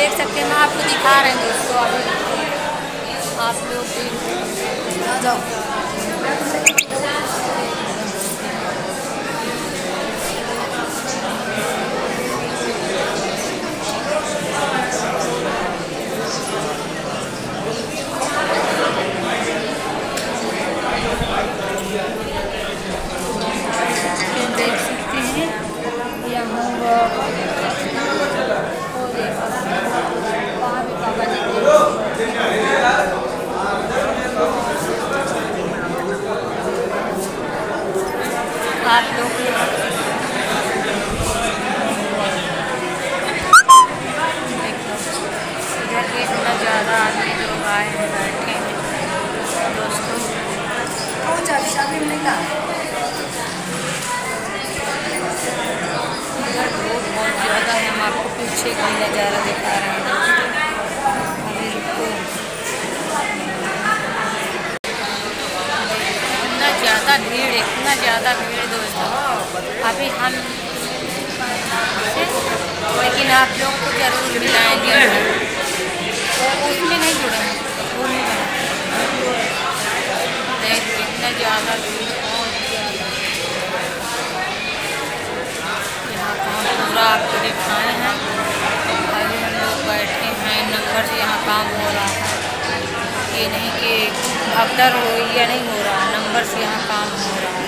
देख सकते हैं, हम आपको दिखा रहे हैं दोस्तों। अभी आप लोग भी आ जाओ। देख सकते हैं यहाँ वहाँ भी बाबा जी आप लोग इधर भी इतना ज़्यादा आदमी लोग आए हैं, बैठे हैं दोस्तों। इधर धूप बहुत ज़्यादा है, हम आपको पीछे का नज़ारा दिखा रहे हैं दोस्तों। अभी रुको, इतना ज़्यादा भीड़ दोस्तों। अभी हम लेकिन आप लोग को ज़रूर मिलाएंगे। उसमें नहीं जुड़ा है, वो नहीं बना। देख कितना ज़्यादा भीड़, बहुत ज़्यादा। यहाँ काम पूरा आपको दिखाए हैं। अभी हम लोग बैठे हैं, नंबर से यहाँ काम हो रहा है। ये नहीं कि भगदड़ हो या नहीं हो रहा, नंबर से यहाँ काम हो रहा है।